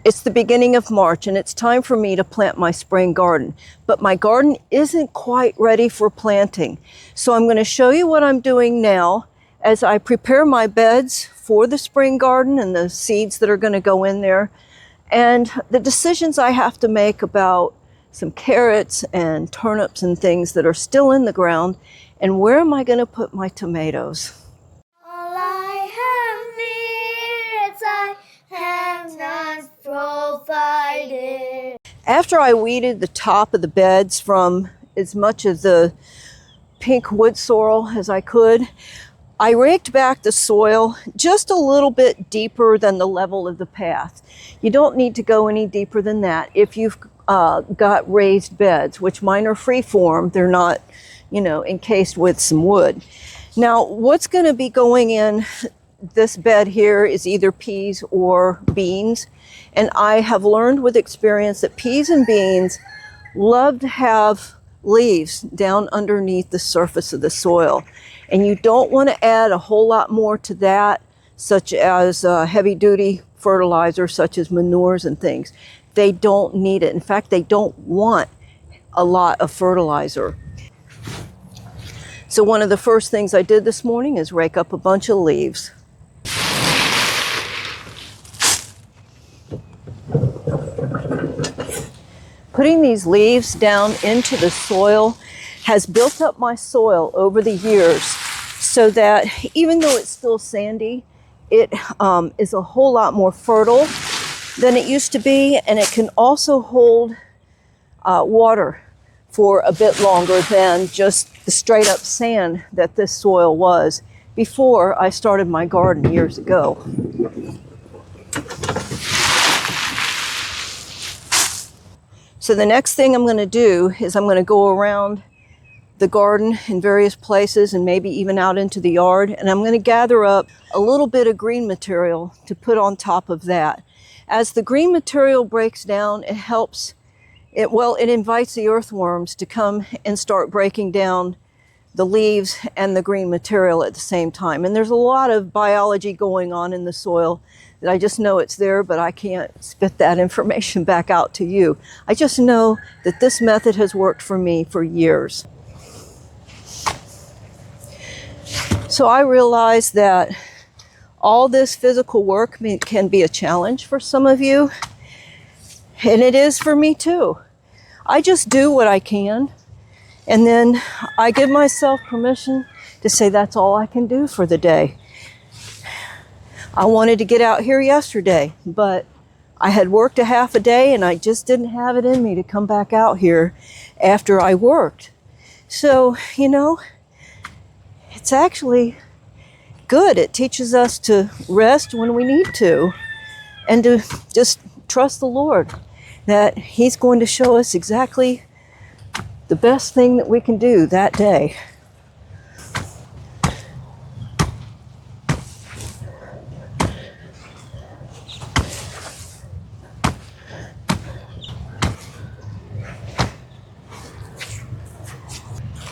It's the beginning of March and it's time for me to plant my spring garden, but my garden isn't quite ready for planting. So I'm going to show you what I'm doing now as I prepare my beds for the spring garden and the seeds that are going to go in there, and the decisions I have to make about some carrots and turnips and things that are still in the ground, and where am I going to put my tomatoes. All I have needs, I have not provided. After I weeded the top of the beds from as much of the pink wood sorrel as I could, I raked back the soil just a little bit deeper than the level of the path. You don't need to go any deeper than that if you've got raised beds, which mine are free form. They're not, encased with some wood. Now, what's going to be going in this bed here is either peas or beans. And I have learned with experience that peas and beans love to have leaves down underneath the surface of the soil. And you don't want to add a whole lot more to that, such as heavy-duty fertilizer, such as manures and things. They don't need it. In fact, they don't want a lot of fertilizer. So one of the first things I did this morning is rake up a bunch of leaves. Putting these leaves down into the soil has built up my soil over the years so that even though it's still sandy, it is a whole lot more fertile than it used to be, and it can also hold water for a bit longer than just the straight up sand that this soil was before I started my garden years ago. So the next thing I'm going to do is I'm going to go around the garden in various places and maybe even out into the yard, and I'm going to gather up a little bit of green material to put on top of that. As the green material breaks down, it invites the earthworms to come and start breaking down the leaves and the green material at the same time. And there's a lot of biology going on in the soil that I just know it's there, but I can't spit that information back out to you. I just know that this method has worked for me for years. So I realize that all this physical work can be a challenge for some of you, and it is for me too. I just do what I can, and then I give myself permission to say that's all I can do for the day. I wanted to get out here yesterday, but I had worked a half a day and I just didn't have it in me to come back out here after I worked. So, it's actually good. It teaches us to rest when we need to and to just trust the Lord that He's going to show us exactly the best thing that we can do that day.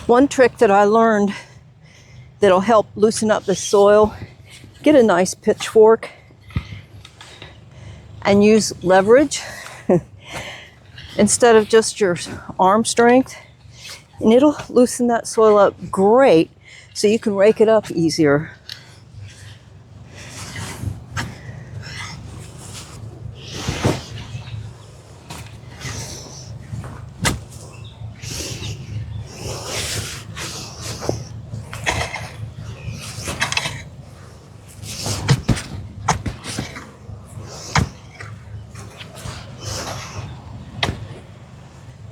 One trick that I learned that'll help loosen up the soil, get a nice pitchfork and use leverage instead of just your arm strength, and it'll loosen that soil up great so you can rake it up easier.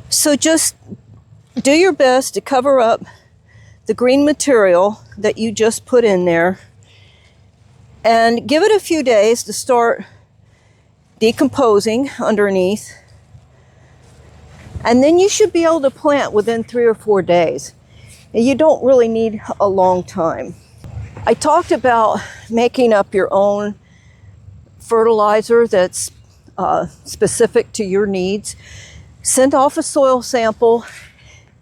So just do your best to cover up the green material that you just put in there and give it a few days to start decomposing underneath. And then you should be able to plant within 3 or 4 days. And you don't really need a long time. I talked about making up your own fertilizer that's specific to your needs. Send off a soil sample,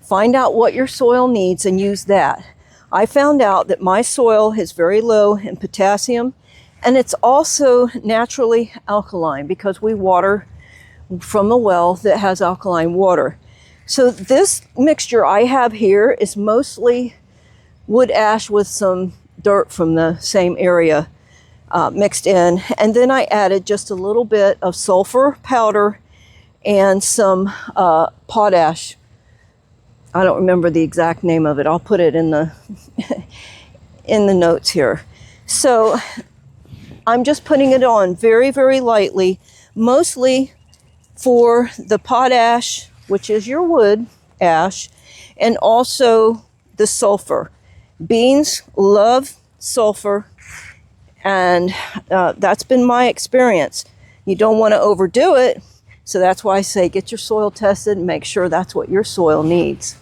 find out what your soil needs and use that. I found out that my soil is very low in potassium And it's also naturally alkaline because we water from a well that has alkaline water. So this mixture I have here is mostly wood ash with some dirt from the same area mixed in. And then I added just a little bit of sulfur powder and some potash. I don't remember the exact name of it. I'll put it in the in the notes here. So I'm just putting it on very, very lightly, mostly for the potash, which is your wood ash, and also the sulfur. Beans love sulfur, and that's been my experience. You don't want to overdo it, so that's why I say get your soil tested and make sure that's what your soil needs.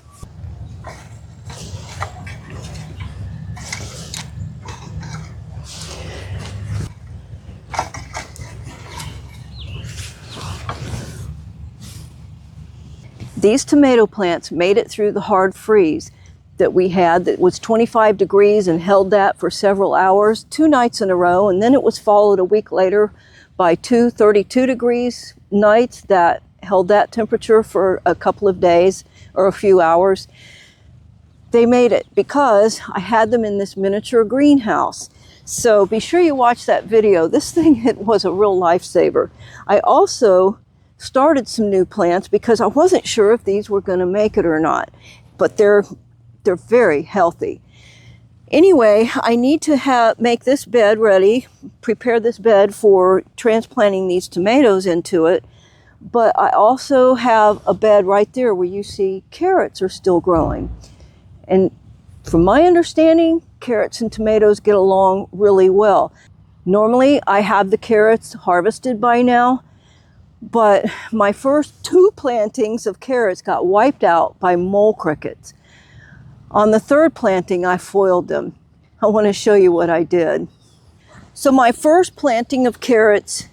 These tomato plants made it through the hard freeze that we had that was 25 degrees and held that for several hours, 2 nights in a row, and then it was followed a week later by 2 32 degrees nights that held that temperature for a couple of days or a few hours. They made it because I had them in this miniature greenhouse. So be sure you watch that video. This thing, it was a real lifesaver. I also started some new plants because I wasn't sure if these were going to make it or not, but they're very healthy. Anyway, I need to make this bed ready, prepare this bed for transplanting these tomatoes into it, but I also have a bed right there where you see carrots are still growing. And from my understanding, carrots and tomatoes get along really well. Normally, I have the carrots harvested by now, but my first 2 plantings of carrots got wiped out by mole crickets. On the 3rd planting, I foiled them. I want to show you what I did. So my first planting of carrots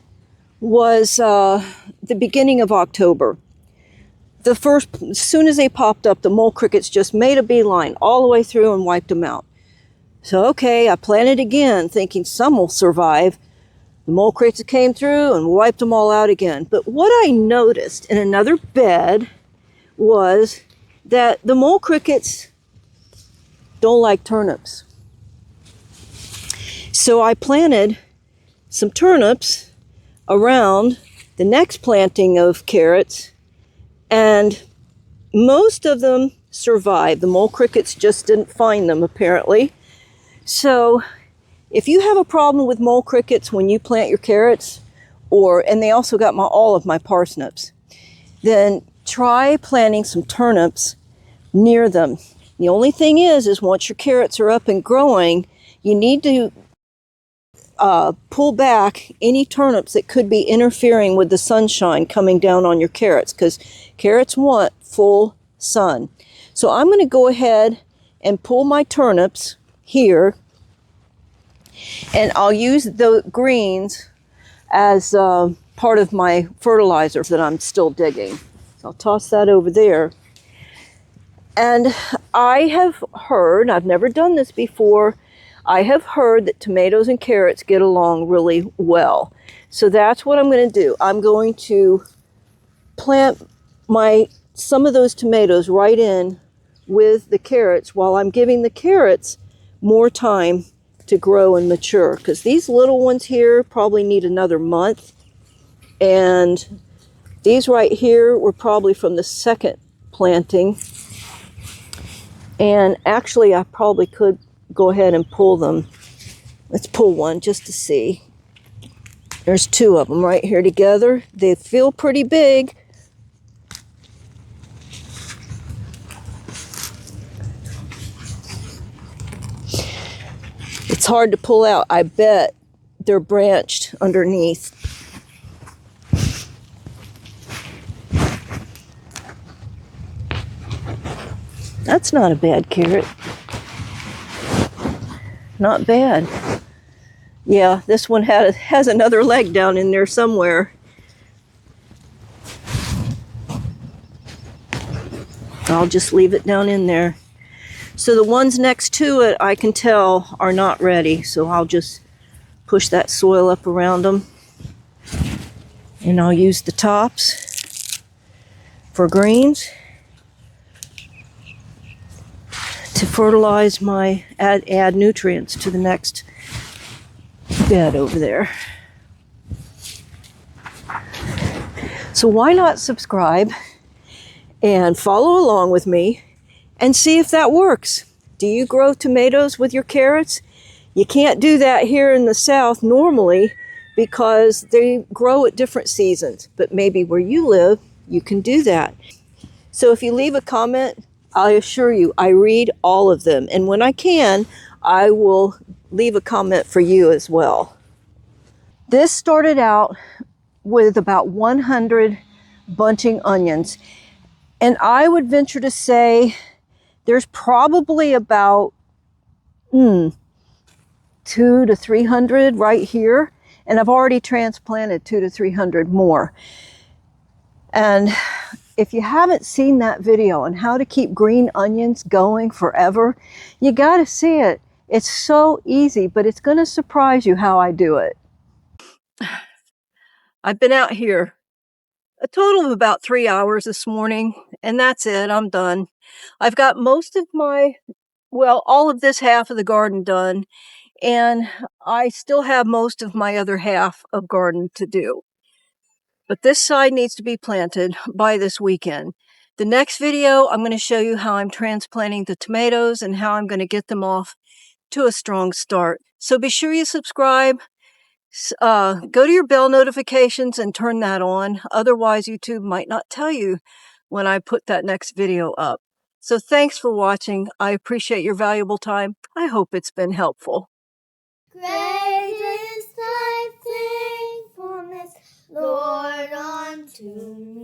was the beginning of October. As soon as they popped up, the mole crickets just made a beeline all the way through and wiped them out. So okay, I planted again, thinking some will survive. The mole crickets came through and wiped them all out again. But what I noticed in another bed was that the mole crickets don't like turnips. So I planted some turnips around the next planting of carrots, and most of them survived. The mole crickets just didn't find them, apparently. So if you have a problem with mole crickets when you plant your carrots, and they also got all of my parsnips, then try planting some turnips near them. The only thing is once your carrots are up and growing, you need to pull back any turnips that could be interfering with the sunshine coming down on your carrots, because carrots want full sun. So I'm going to go ahead and pull my turnips here, and I'll use the greens as part of my fertilizer that I'm still digging. So I'll toss that over there. And I have heard, I've never done this before, I have heard that tomatoes and carrots get along really well. So that's what I'm going to do. I'm going to plant some of those tomatoes right in with the carrots while I'm giving the carrots more time to grow and mature, because these little ones here probably need another month, and these right here were probably from the 2nd planting, and actually I probably could go ahead and pull them. Let's pull one just to see. There's 2 of them right here together. They feel pretty big. It's hard to pull out. I bet they're branched underneath. That's not a bad carrot. Not bad. Yeah, this one has another leg down in there somewhere. I'll just leave it down in there. So the ones next to it, I can tell, are not ready. So I'll just Push that soil up around them. And I'll use the tops for greens to fertilize add nutrients to the next bed over there. So why not subscribe and follow along with me and see if that works? Do you grow tomatoes with your carrots? You can't do that here in the South normally because they grow at different seasons, but maybe where you live, you can do that. So if you leave a comment, I assure you, I read all of them. And when I can, I will leave a comment for you as well. This started out with about 100 bunching onions. And I would venture to say there's probably about 200 to 300 right here. And I've already transplanted 200 to 300 more. And if you haven't seen that video on how to keep green onions going forever, you got to see it. It's so easy, but it's going to surprise you how I do it. I've been out here a total of about 3 hours this morning, and that's it. I'm done. I've got most of all of this half of the garden done, and I still have most of my other half of garden to do. But this side needs to be planted by this weekend. The next video, I'm going to show you how I'm transplanting the tomatoes and how I'm going to get them off to a strong start. So be sure you subscribe. Go to your bell notifications and turn that on. Otherwise, YouTube might not tell you when I put that next video up. So thanks for watching. I appreciate your valuable time. I hope it's been helpful. Great is thy faithfulness, Lord, unto me.